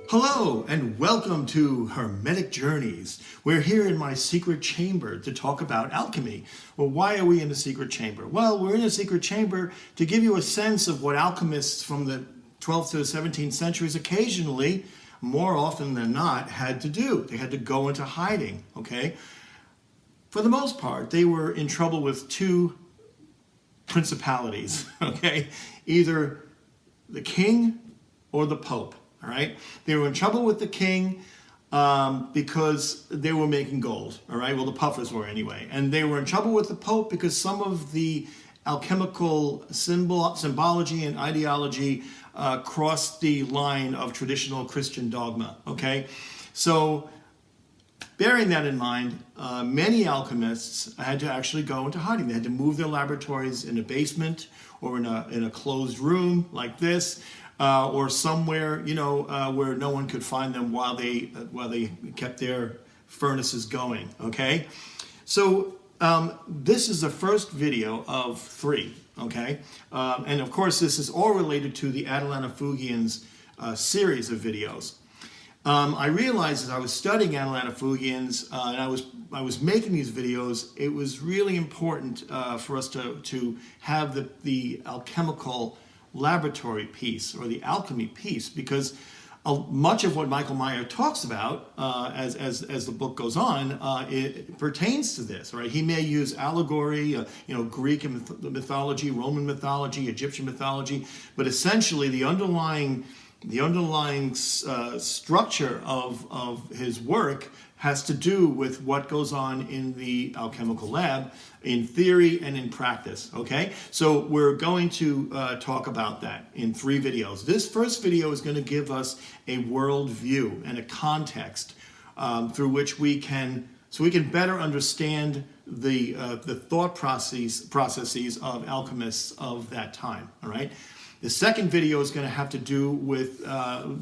Hello and welcome to Hermetic Journeys. We're here in my secret chamber to talk about alchemy. Well, why are we in a secret chamber? Well, we're in a secret chamber to give you a sense of what alchemists from the 12th to the 17th centuries occasionally, more often than not, had to do. They had to go into hiding, okay? For the most part, they were in trouble with two principalities, okay? Either the king or the pope. All right, they were in trouble with the king because they were making gold. All right, well, the puffers were anyway, and they were in trouble with the pope because some of the alchemical symbology and ideology crossed the line of traditional Christian dogma. Okay, so bearing that in mind, many alchemists had to actually go into hiding. They had to move their laboratories in a basement or in a closed room like this. Or somewhere, where no one could find them while they kept their furnaces going. Okay, so this is the first video of 3. Okay, and of course this is all related to the Atalanta Fugiens series of videos. I realized as I was studying Atalanta Fugiens and I was making these videos, it was really important for us to have the alchemical laboratory piece or the alchemy piece, because much of what Michael Maier talks about as the book goes on, it pertains to this, right? He may use allegory, Greek mythology, Roman mythology, Egyptian mythology, but essentially the underlying structure of his work has to do with what goes on in the alchemical lab, in theory and in practice, okay? So we're going to talk about that in 3 videos. This first video is going to give us a worldview and a context through which we can better understand the thought processes of alchemists of that time, all right? The second video is going to have to do with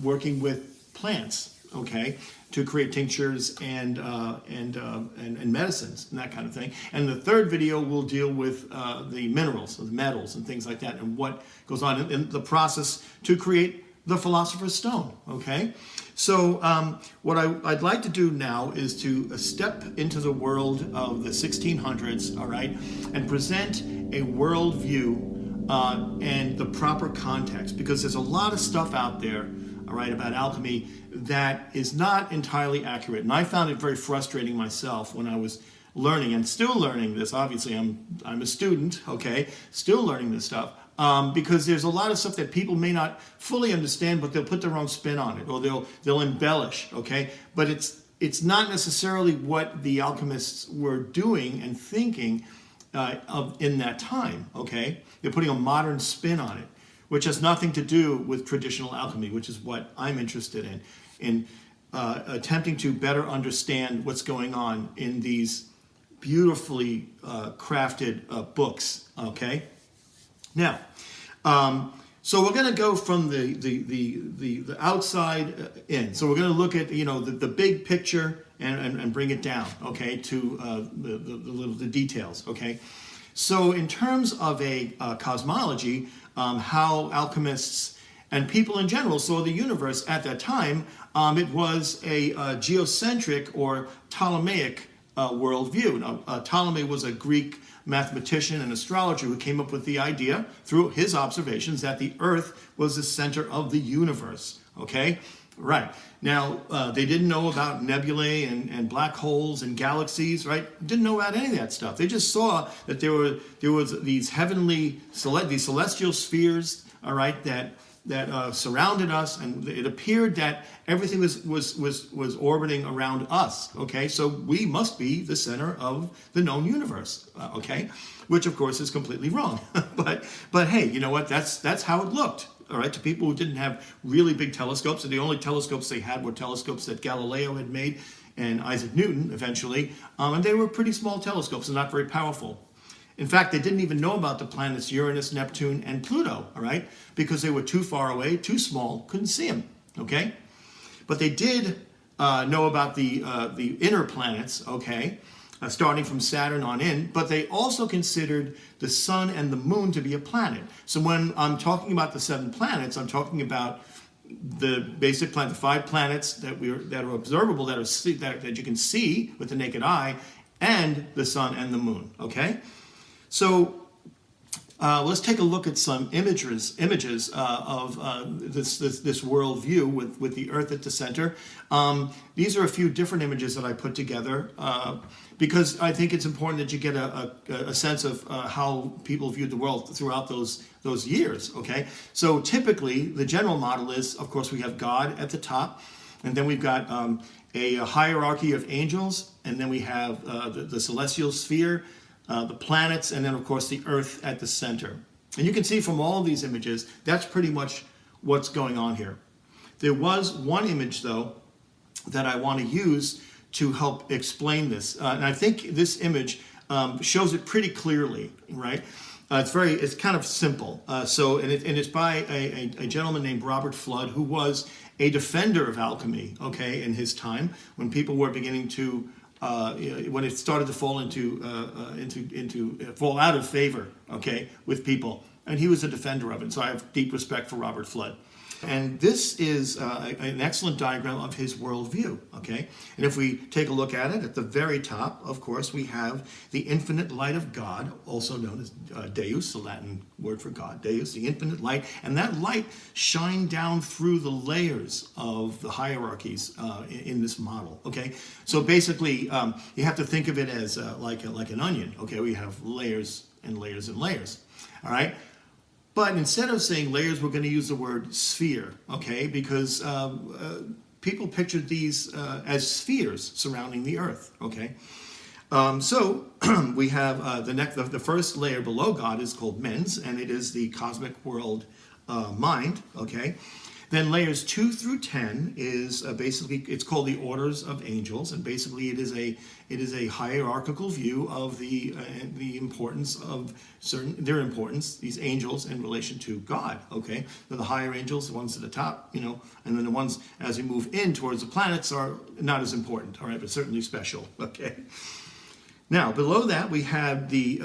working with plants, okay, to create tinctures and medicines and that kind of thing. And the third video will deal with the minerals, the metals and things like that, and what goes on in the process to create the Philosopher's Stone, okay? So what I'd like to do now is to step into the world of the 1600s, all right, and present a worldview and the proper context, because there's a lot of stuff out there, all right, about alchemy that is not entirely accurate. And I found it very frustrating myself when I was learning, and still learning this. Obviously, I'm a student, okay, still learning this stuff, because there's a lot of stuff that people may not fully understand, but they'll put their own spin on it, or they'll embellish, okay? But it's not necessarily what the alchemists were doing and thinking in that time, okay? They're putting a modern spin on it, which has nothing to do with traditional alchemy, which is what I'm interested in attempting to better understand what's going on in these beautifully crafted books, okay? Now, so we're going to go from the outside in. So we're going to look at, the big picture and bring it down, okay, to the details, okay? So in terms of a cosmology, how alchemists and people in general saw the universe at that time, it was a geocentric or Ptolemaic worldview. Now, Ptolemy was a Greek mathematician and astrologer who came up with the idea through his observations that the Earth was the center of the universe, okay? Right. Now, they didn't know about nebulae and black holes and galaxies, right? Didn't know about any of that stuff. They just saw that there was these these celestial spheres, all right, that surrounded us, and it appeared that everything was orbiting around us, okay? So we must be the center of the known universe, okay? Which, of course, is completely wrong. but hey, you know what? That's how it looked. All right, to people who didn't have really big telescopes, and the only telescopes they had were telescopes that Galileo had made and Isaac Newton eventually, and they were pretty small telescopes and not very powerful. In fact, they didn't even know about the planets Uranus, Neptune, and Pluto, all right, because they were too far away, too small, couldn't see them, okay? But they did know about the inner planets, okay, starting from Saturn on in, but they also considered the sun and the moon to be a planet. So when I'm talking about the 7 planets, I'm talking about the basic planet, the 5 planets that are observable, that you can see with the naked eye, and the sun and the moon. Okay, so let's take a look at some images of this worldview with the Earth at the center. These are a few different images that I put together because I think it's important that you get a sense of how people viewed the world throughout those years. Okay, so typically the general model is, of course, we have God at the top, and then we've got a hierarchy of angels, and then we have the celestial sphere, the planets, and then of course the Earth at the center. And you can see from all of these images, that's pretty much what's going on here. There was one image though that I want to use to help explain this. And I think this image shows it pretty clearly, right? It's kind of simple. And it's by a gentleman named Robert Flood, who was a defender of alchemy, okay, in his time, when people were beginning to when it started to fall fall out of favor, okay, with people, and he was a defender of it. So I have deep respect for Robert Flood. And this is an excellent diagram of his worldview, okay? And if we take a look at it, at the very top, of course, we have the infinite light of God, also known as Deus, the Latin word for God, Deus, the infinite light. And that light shined down through the layers of the hierarchies in this model, okay? So basically, you have to think of it as like an onion, okay? We have layers and layers and layers, all right? But instead of saying layers, we're going to use the word sphere, okay? Because people pictured these as spheres surrounding the Earth, okay? So we have the first layer below God is called mens, and it is the cosmic world mind, okay? Then layers 2 through 10 is basically, it's called the orders of angels, and basically it is a hierarchical view of the importance of their importance, these angels, in relation to God. Okay, then the higher angels, the ones at the top, and then the ones as we move in towards the planets are not as important. All right, but certainly special. Okay. Now, below that, we have the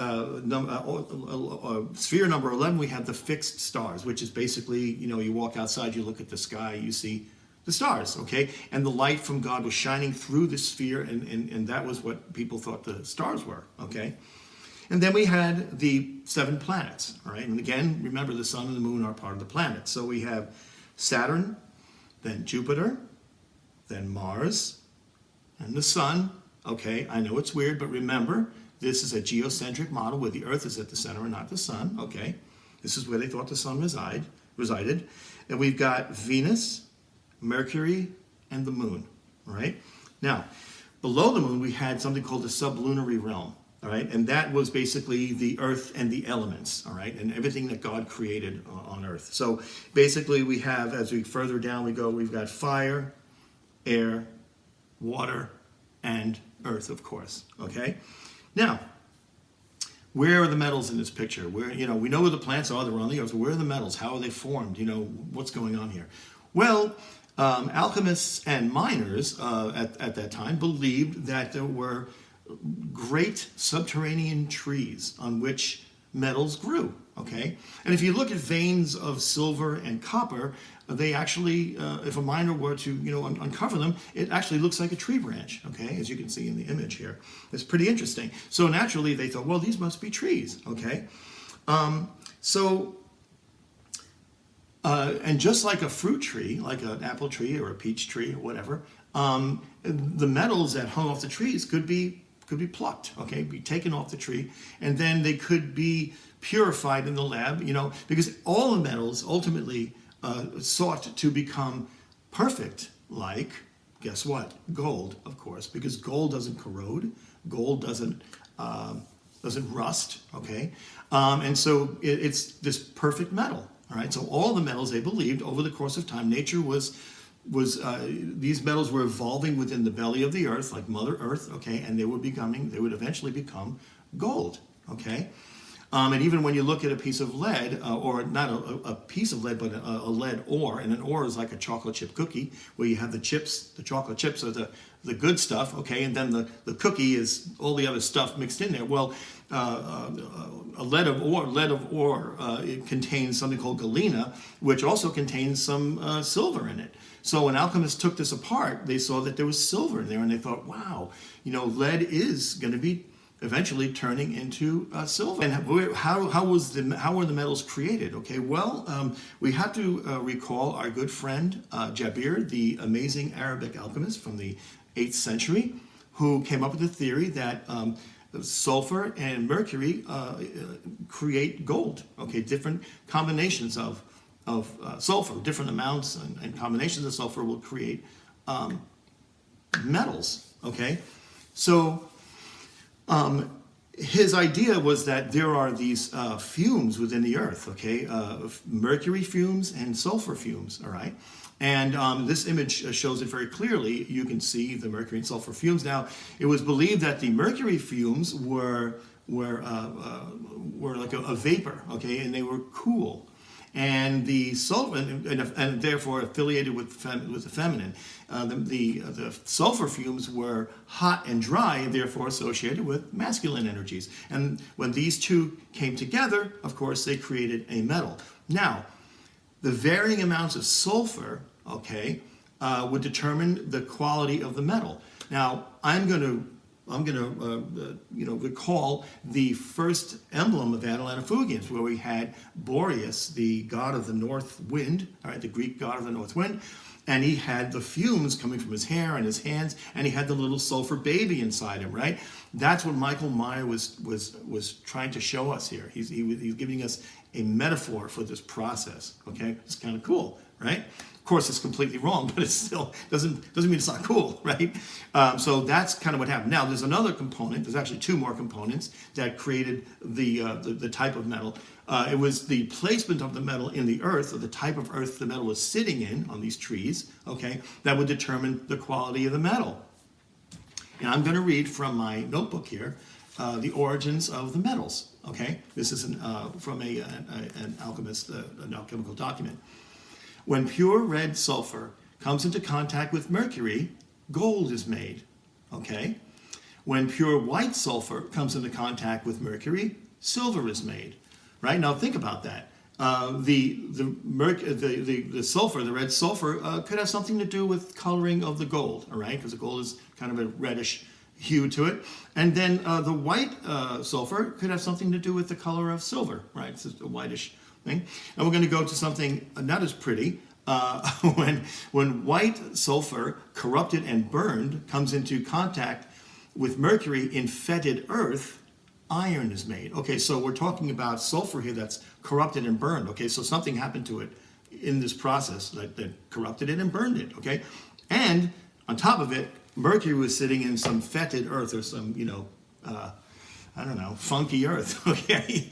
sphere number 11, we have the fixed stars, which is basically, you walk outside, you look at the sky, you see the stars, okay? And the light from God was shining through the sphere, and that was what people thought the stars were, okay? And then we had the 7 planets, all right? And again, remember, the sun and the moon are part of the planets. So we have Saturn, then Jupiter, then Mars, and the sun. Okay, I know it's weird, but remember, this is a geocentric model where the Earth is at the center and not the sun, okay? This is where they thought the sun resided. And we've got Venus, Mercury, and the moon, all right? Now, below the moon, we had something called the sublunary realm, all right? And that was basically the Earth and the elements, all right? And everything that God created on Earth. So basically we have, as we further down we go, we've got fire, air, water, and earth, of course, okay? Now, where are the metals in this picture? Where, we know where the plants are, they're on the earth. Where are the metals? How are they formed? What's going on here? Well, alchemists and miners at that time believed that there were great subterranean trees on which metals grew, okay? And if you look at veins of silver and copper, they actually, if a miner were to, uncover them, it actually looks like a tree branch, okay, as you can see in the image here. It's pretty interesting. So naturally, they thought, well, these must be trees, okay? And just like a fruit tree, like an apple tree or a peach tree or whatever, the metals that hung off the trees could be plucked, okay, be taken off the tree, and then they could be purified in the lab, because all the metals ultimately sought to become perfect, like, guess what? Gold, of course, because gold doesn't corrode, gold doesn't rust, okay? And so it's this perfect metal, all right? So all the metals, they believed, over the course of time, nature these metals were evolving within the belly of the earth, like Mother Earth, okay? And they would eventually become gold, okay? And even when you look at a piece of lead, or not a piece of lead, but a lead ore, and an ore is like a chocolate chip cookie, where you have the chips, the chocolate chips are the good stuff, okay, and then the cookie is all the other stuff mixed in there. Well, a lead of ore, it contains something called galena, which also contains some silver in it. So when alchemists took this apart, they saw that there was silver in there, and they thought, wow, lead is going to be eventually turning into silver. And how were the metals created? Okay, well, we have to recall our good friend Jabir, the amazing Arabic alchemist from the 8th century, who came up with the theory that sulfur and mercury create gold. Okay, different combinations of sulfur, different amounts and combinations of sulfur will create metals. Okay, so his idea was that there are these fumes within the earth, okay, mercury fumes and sulfur fumes, all right? And this image shows it very clearly. You can see the mercury and sulfur fumes. Now, it was believed that the mercury fumes were like a vapor, okay, and they were cool. And the sulfur, and therefore affiliated with the feminine. The sulfur fumes were hot and dry, and therefore associated with masculine energies. And when these two came together, of course, they created a metal. Now, the varying amounts of sulfur, okay, would determine the quality of the metal. Now, I'm going to recall the first emblem of Atalanta Fugiens, where we had Boreas, the god of the north wind, all right, the Greek god of the north wind, and he had the fumes coming from his hair and his hands, and he had the little sulfur baby inside him, right? That's what Michael Maier was trying to show us here. He's giving us a metaphor for this process. Okay, it's kind of cool, right? Of course, it's completely wrong, but it still doesn't mean it's not cool, right? So that's kind of what happened. Now, there's another component. There's actually two more components that created the type of metal. It was the placement of the metal in the earth, or the type of earth the metal was sitting in on these trees. Okay, that would determine the quality of the metal. And I'm going to read from my notebook here, the origins of the metals. Okay, this is from an alchemist, an alchemical document. When pure red sulfur comes into contact with mercury, gold is made. Okay, when pure white sulfur comes into contact with mercury, silver is made. Right, now think about that. The sulfur, the red sulfur, could have something to do with coloring of the gold. All right, because the gold is kind of a reddish hue to it. And then the white sulfur could have something to do with the color of silver, right? It's just a whitish thing. And we're going to go to something not as pretty. When white sulfur, corrupted and burned, comes into contact with mercury in fetid earth, iron is made. Okay, so we're talking about sulfur here that's corrupted and burned. Okay, so something happened to it in this process that corrupted it and burned it. Okay, and on top of it, mercury was sitting in some fetid earth, or some, I don't know, funky earth. Okay,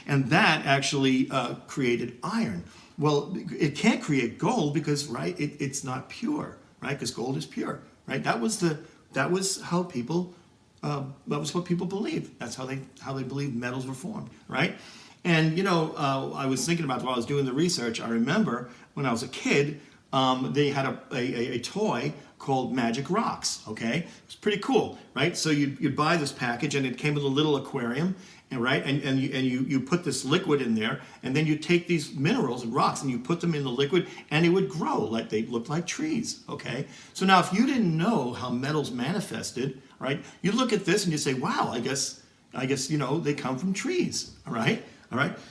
and that actually created iron. Well, it can't create gold because, right, it's not pure, right? Because gold is pure, right? That was how people. That was what people believed. That's how they believed metals were formed, right? And I was thinking about while I was doing the research. I remember when I was a kid, they had a toy called Magic Rocks. Okay, it was pretty cool, right? So you'd buy this package, and it came with a little aquarium, and right, and you put this liquid in there, and then you take these minerals and rocks, and you put them in the liquid, and it would grow like they looked like trees. Okay, so now if you didn't know how metals manifested, right, you look at this and you say, wow, I guess they come from trees. All right.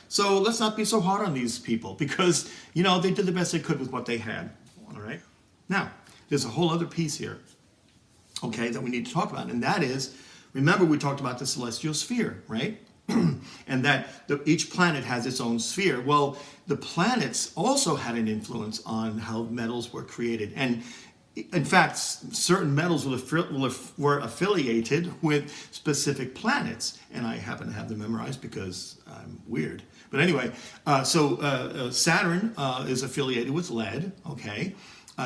So let's not be so hard on these people, because they did the best they could with what they had. All right. Now, there's a whole other piece here, okay, that we need to talk about, and that is, remember we talked about the celestial sphere, right? And that each planet has its own sphere. Well, the planets also had an influence on how metals were created, and in fact, certain metals were affiliated with specific planets, and I happen to have them memorized because I'm weird. But anyway, so Saturn is affiliated with lead, okay?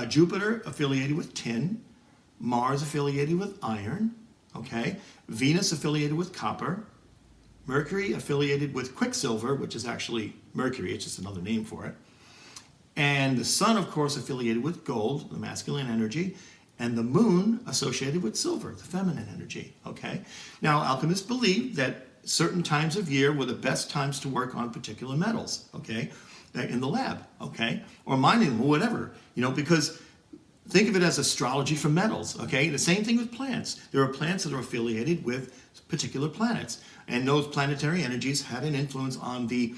Jupiter affiliated with tin, Mars affiliated with iron, okay? Venus affiliated with copper, Mercury affiliated with Quicksilver, which is actually Mercury, it's just another name for it. And the sun, of course, affiliated with gold, the masculine energy, and the moon associated with silver, the feminine energy, okay? Now, alchemists believed that certain times of year were the best times to work on particular metals, okay, in the lab, okay, or mining them or whatever, because think of it as astrology for metals, okay? The same thing with plants. There are plants that are affiliated with particular planets, and those planetary energies had an influence on the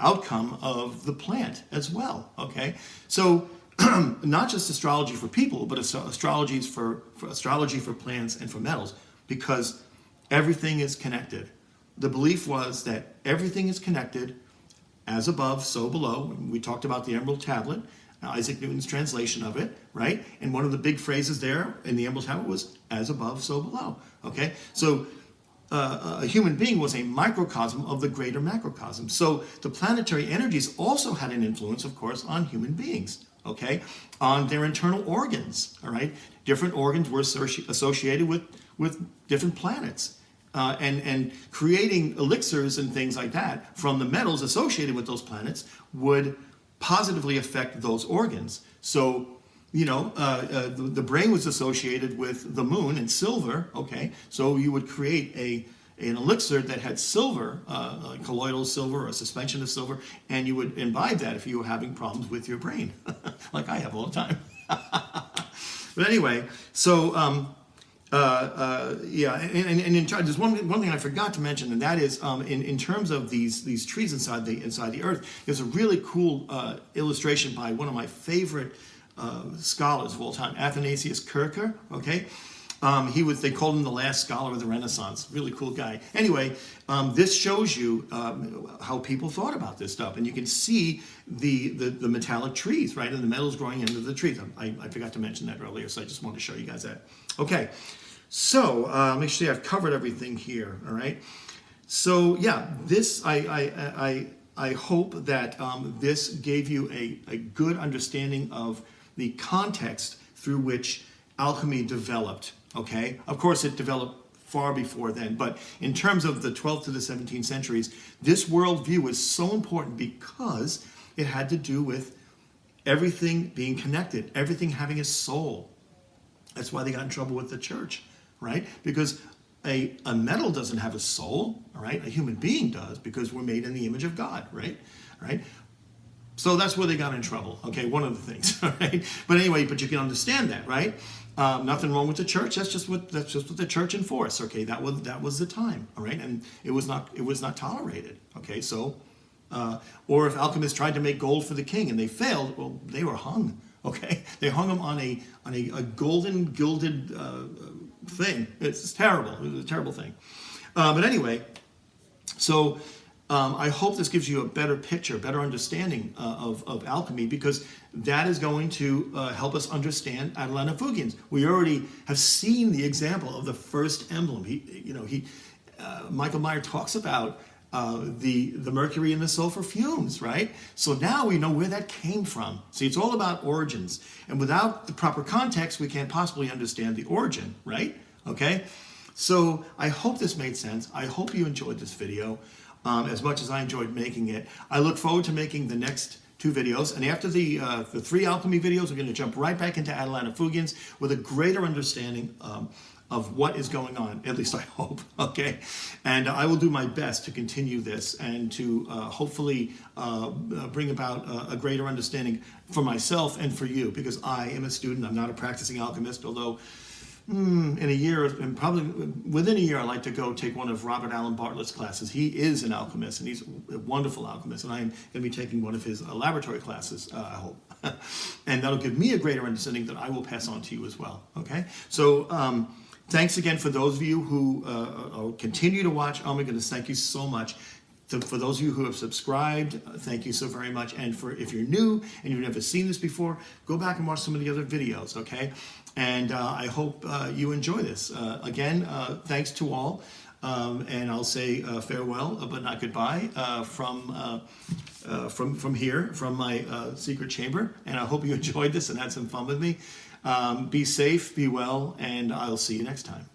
outcome of the plant as well, okay? So not just astrology for people, but astrology for plants and for metals, because everything is connected. The belief was that everything is connected, as above, so below. We talked about the Emerald Tablet, Isaac Newton's translation of it, right? And one of the big phrases there in the Emerald Tablet was, as above, so below, okay? So a human being was a microcosm of the greater macrocosm. So the planetary energies also had an influence, of course, on human beings, okay? On their internal organs, all right? Different organs were associated with different planets. And creating elixirs and things like that from the metals associated with those planets would positively affect those organs. So, the brain was associated with the moon and silver, okay? So you would create an elixir that had silver, colloidal silver or a suspension of silver, and you would imbibe that if you were having problems with your brain, like I have all the time. But anyway, so there's one thing I forgot to mention, and that is in terms of these trees inside the earth. There's a really cool illustration by one of my favorite scholars of all time, Athanasius Kircher. Okay, they called him the last scholar of the Renaissance. Really cool guy. Anyway, this shows you how people thought about this stuff, and you can see the metallic trees, right, and the metals growing into the trees. I forgot to mention that earlier, so I just wanted to show you guys that. Okay, so make sure I've covered everything here. All right. So yeah, this I hope that this gave you a good understanding of the context through which alchemy developed. Okay, of course it developed far before then, but in terms of the 12th to the 17th centuries, this worldview is so important because it had to do with everything being connected, everything having a soul. That's why they got in trouble with the church, right? Because a metal doesn't have a soul, all right? A human being does, because we're made in the image of God, right? Right? So that's where they got in trouble. Okay, one of the things, all right? But anyway, but you can understand that, right? Nothing wrong with the church. That's just what the church enforced. Okay, that was the time, all right? And it was not tolerated. Okay, so or if alchemists tried to make gold for the king and they failed, well, they were hung. Okay, they hung him on a golden gilded thing. It's terrible. It was a terrible thing. But anyway, so I hope this gives you a better picture, better understanding of alchemy, because that is going to help us understand Atalanta Fugiens. We already have seen the example of the first emblem. Michael Maier talks about the mercury and the sulfur fumes, right? So now we know where that came from. See, it's all about origins. And without the proper context, we can't possibly understand the origin, right? Okay? So I hope this made sense. I hope you enjoyed this video as much as I enjoyed making it. I look forward to making the next 2 videos. And after the 3 alchemy videos, we're going to jump right back into Atalanta Fugiens with a greater understanding of what is going on, at least I hope, okay? And I will do my best to continue this and to hopefully bring about a greater understanding for myself and for you, because I am a student. I'm not a practicing alchemist, although in a year, and probably within a year, I'd like to go take one of Robert Allen Bartlett's classes. He is an alchemist, and he's a wonderful alchemist, and I'm going to be taking one of his laboratory classes, I hope. And that'll give me a greater understanding that I will pass on to you as well, okay? So, thanks again for those of you who continue to watch. Oh my goodness, thank you so much. For those of you who have subscribed, thank you so very much. And if you're new and you've never seen this before, go back and watch some of the other videos, okay? And I hope you enjoy this. Again, thanks to all. And I'll say farewell, but not goodbye, from here, from my secret chamber. And I hope you enjoyed this and had some fun with me. Be safe, be well, and I'll see you next time.